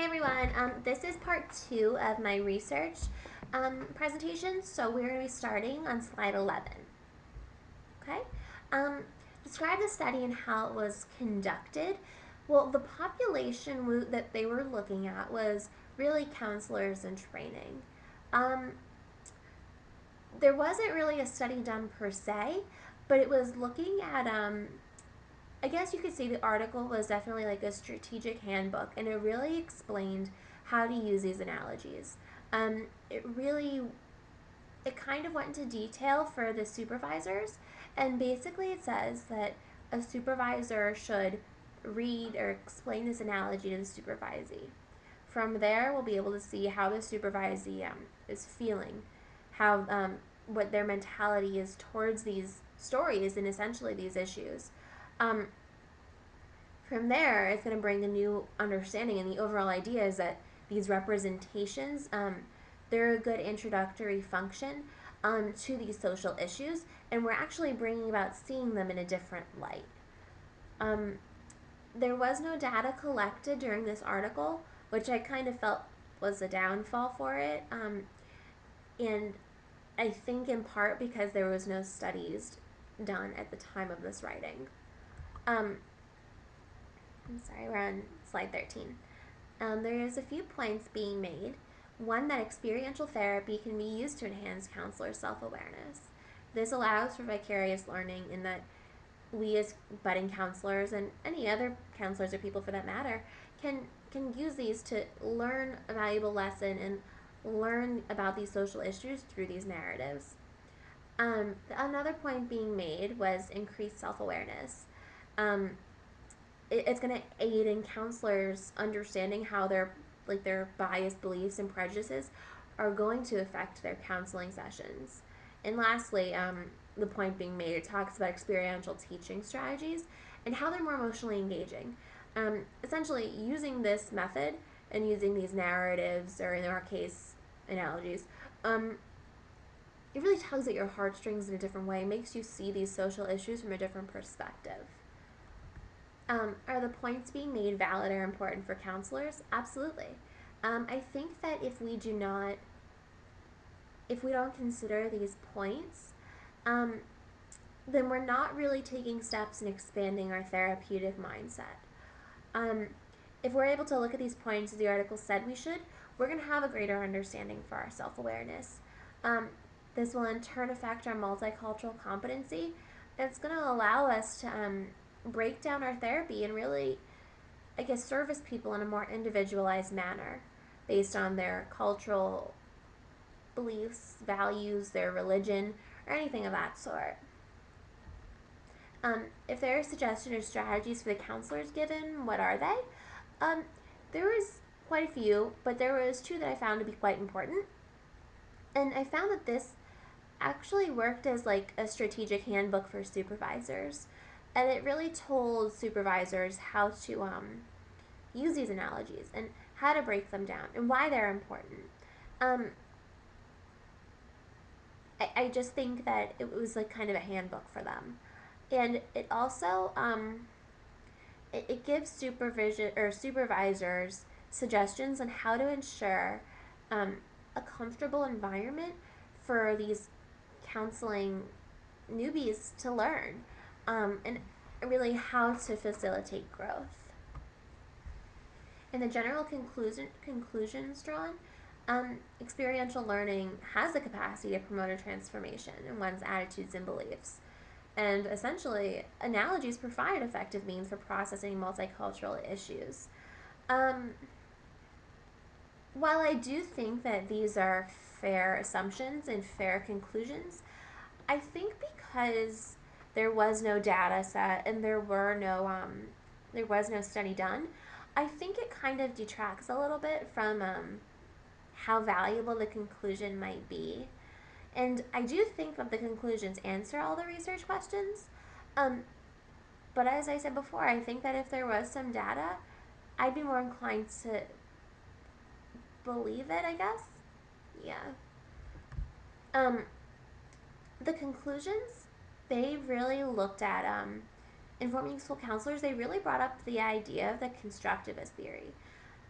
everyone, this is part 2 of my research presentation, so we're going to be starting on slide 11. Okay, describe the study and how it was conducted. Well, the population that they were looking at was really counselors in training. There wasn't really a study done per se, but it was looking at I guess you could say the article was definitely like a strategic handbook, and it really explained how to use these analogies. It kind of went into detail for the supervisors, and basically it says that a supervisor should read or explain this analogy to the supervisee. From there, we'll be able to see how the supervisee is feeling, how what their mentality is towards these stories and essentially these issues. From there, it's going to bring a new understanding, and the overall idea is that these representations, they're a good introductory function to these social issues, and we're actually bringing about seeing them in a different light. There was no data collected during this article, which I kind of felt was a downfall for it, and I think in part because there was no studies done at the time of this writing. I'm sorry, we're on slide 13. There's a few points being made. One, that experiential therapy can be used to enhance counselors' self-awareness. This allows for vicarious learning in that we as budding counselors and any other counselors or people for that matter can use these to learn a valuable lesson and learn about these social issues through these narratives. Another point being made was increased self-awareness. It's going to aid in counselors understanding how their biased beliefs and prejudices are going to affect their counseling sessions. And lastly, the point being made, it talks about experiential teaching strategies and how they're more emotionally engaging. Essentially, using this method and using these narratives, or in our case, analogies, it really tugs at your heartstrings in a different way, makes you see these social issues from a different perspective. Are the points being made valid or important for counselors? Absolutely. I think that if we don't consider these points, then we're not really taking steps in expanding our therapeutic mindset. If we're able to look at these points as the article said we should, we're going to have a greater understanding for our self-awareness. This will in turn affect our multicultural competency. It's going to allow us to break down our therapy and really, service people in a more individualized manner based on their cultural beliefs, values, their religion, or anything of that sort. If there are suggestions or strategies for the counselors given, what are they? There was quite a few, but there was 2 that I found to be quite important. And I found that this actually worked as like a strategic handbook for supervisors. And it really told supervisors how to use these analogies and how to break them down and why they're important. I just think that it was like kind of a handbook for them. And it also it gives supervisors suggestions on how to ensure a comfortable environment for these counseling newbies to learn, and really how to facilitate growth. In the general conclusions drawn, experiential learning has the capacity to promote a transformation in one's attitudes and beliefs. And essentially, analogies provide effective means for processing multicultural issues. While I do think that these are fair assumptions and fair conclusions, I think because there was no data set and there was no study done, I think it kind of detracts a little bit from how valuable the conclusion might be. And I do think that the conclusions answer all the research questions, but as I said before, I think that if there was some data, I'd be more inclined to believe it, I guess. Yeah. The conclusions, they really looked at informing school counselors. They really brought up the idea of the constructivist theory.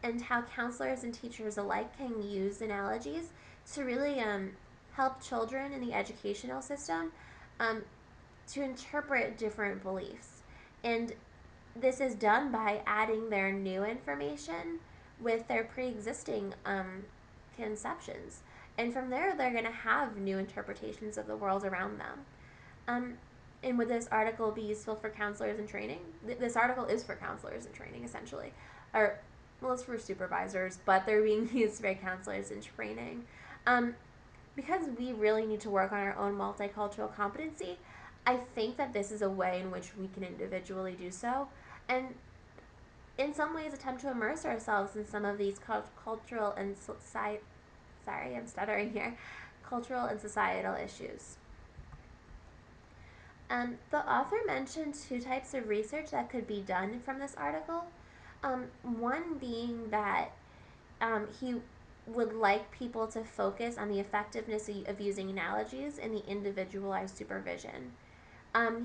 and how counselors and teachers alike can use analogies to really help children in the educational system um, to interpret different beliefs. And this is done by adding their new information with their pre existing conceptions. And from there, they're going to have new interpretations of the world around them. Um, and would this article be useful for counselors in training? This article is for counselors in training, essentially. Or, well, it's for supervisors, but they're being used by counselors in training. Um, because we really need to work on our own multicultural competency, I think that this is a way in which we can individually do so, and in some ways attempt to immerse ourselves in some of these cultural and cultural and societal issues. The author mentioned two types of research that could be done from this article. One being that he would like people to focus on the effectiveness of using analogies in the individualized supervision.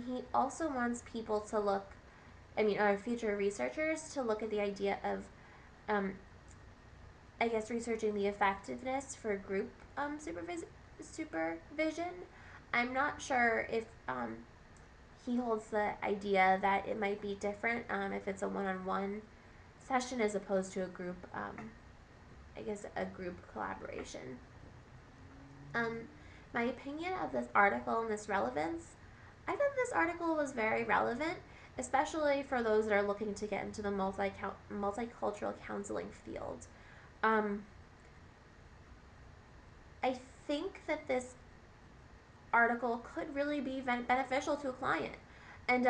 He also wants people to our future researchers to look at the idea of, researching the effectiveness for group supervision. I'm not sure if he holds the idea that it might be different if it's a one-on-one session as opposed to a group, a group collaboration. My opinion of this article and this relevance, I thought this article was very relevant, especially for those that are looking to get into the multicultural counseling field. I think that this article could really be beneficial to a client, and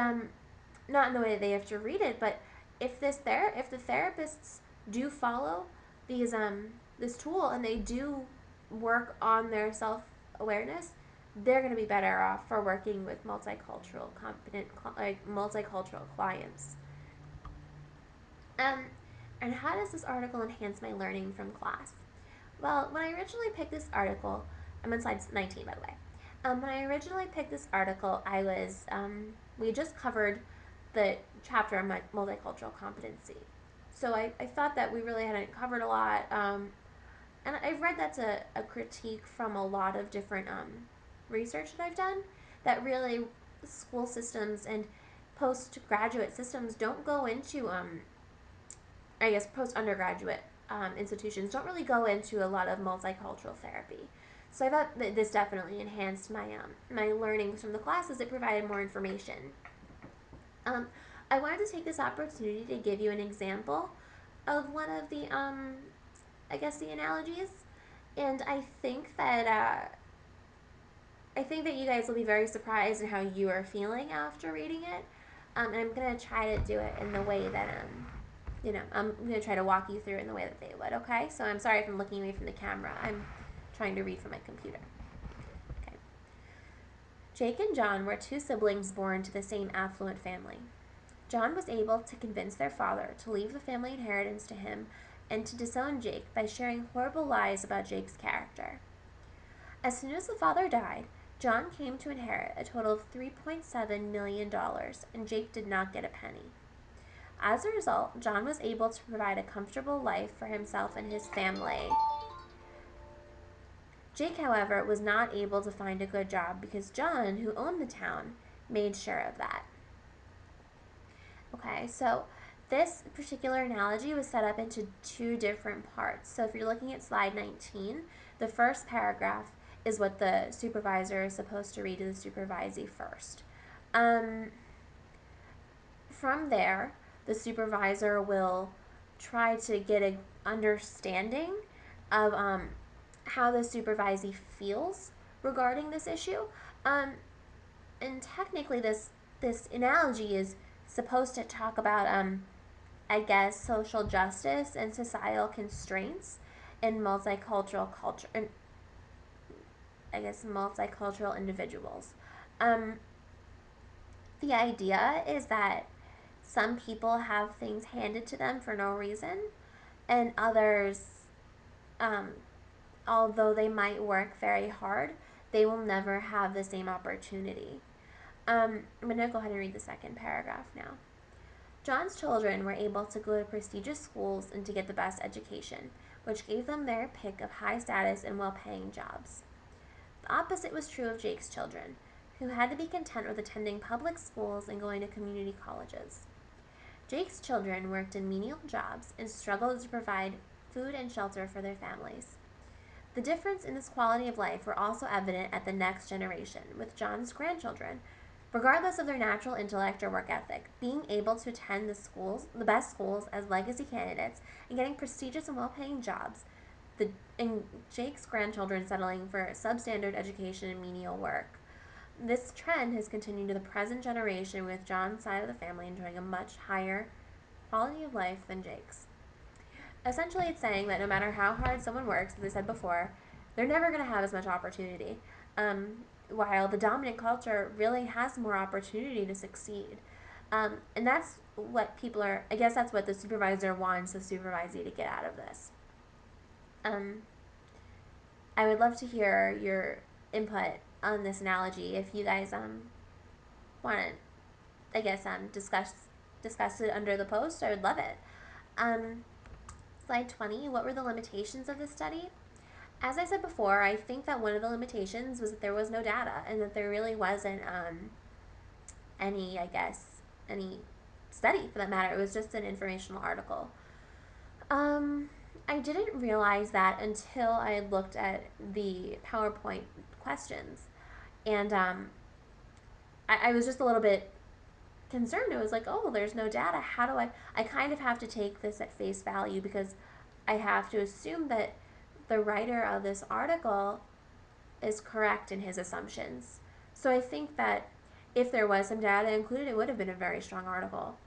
not in the way that they have to read it, but if the therapists do follow these this tool and they do work on their self-awareness, they're going to be better off for working with multicultural clients. And how does this article enhance my learning from class? Well, when I originally picked this article, I'm on slide 19, by the way. When I originally picked this article, we just covered the chapter on multicultural competency. So I thought that we really hadn't covered a lot. And I've read that's a critique from a lot of different research that I've done, that really school systems and postgraduate systems don't go into, post-undergraduate institutions don't really go into a lot of multicultural therapy. So I thought that this definitely enhanced my learnings from the classes. It provided more information. I wanted to take this opportunity to give you an example of one of the, the analogies, and I think that you guys will be very surprised in how you are feeling after reading it. And I'm gonna try to do it in the way that I'm gonna try to walk you through it in the way that they would. Okay, so I'm sorry if I'm looking away from the camera. I'm trying to read from my computer. Okay. Jake and John were two siblings born to the same affluent family. John was able to convince their father to leave the family inheritance to him and to disown Jake by sharing horrible lies about Jake's character. As soon as the father died, John came to inherit a total of $3.7 million, and Jake did not get a penny. As a result, John was able to provide a comfortable life for himself and his family. Jake, however, was not able to find a good job because John, who owned the town, made sure of that. Okay, so this particular analogy was set up into two different parts. So if you're looking at slide 19, the first paragraph is what the supervisor is supposed to read to the supervisee first. From there, the supervisor will try to get an understanding of how the supervisee feels regarding this issue. And technically, this analogy is supposed to talk about, social justice and societal constraints in multicultural culture, and multicultural individuals. The idea is that some people have things handed to them for no reason, and others, although they might work very hard, they will never have the same opportunity. I'm going to go ahead and read the second paragraph now. John's children were able to go to prestigious schools and to get the best education, which gave them their pick of high status and well paying jobs. The opposite was true of Jake's children, who had to be content with attending public schools and going to community colleges. Jake's children worked in menial jobs and struggled to provide food and shelter for their families. The difference in this quality of life were also evident at the next generation, with John's grandchildren, regardless of their natural intellect or work ethic, being able to attend the best schools as legacy candidates and getting prestigious and well-paying jobs, and Jake's grandchildren settling for substandard education and menial work. This trend has continued to the present generation, with John's side of the family enjoying a much higher quality of life than Jake's. Essentially, it's saying that no matter how hard someone works, as I said before, they're never going to have as much opportunity. While the dominant culture really has more opportunity to succeed. And that's what people are, I guess that's what the supervisor wants the supervisee to get out of this. I would love to hear your input on this analogy. If you guys want to, I guess, discuss it under the post, I would love it. Slide 20, what were the limitations of this study? As I said before, I think that one of the limitations was that there was no data and that there really wasn't any study for that matter. It was just an informational article. I didn't realize that until I had looked at the PowerPoint questions. And I was just a little bit concerned. It was like, oh, there's no data. How do I kind of have to take this at face value, because I have to assume that the writer of this article is correct in his assumptions. So I think that if there was some data included, it would have been a very strong article.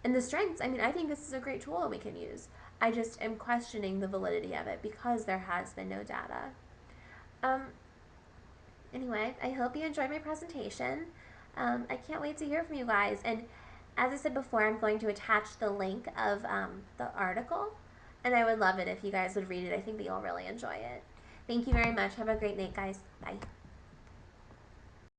And the strengths, I mean, I think this is a great tool that we can use. I just am questioning the validity of it because there has been no data. Anyway, I hope you enjoyed my presentation. I can't wait to hear from you guys. And as I said before, I'm going to attach the link of the article. And I would love it if you guys would read it. I think that you'll really enjoy it. Thank you very much. Have a great night, guys. Bye.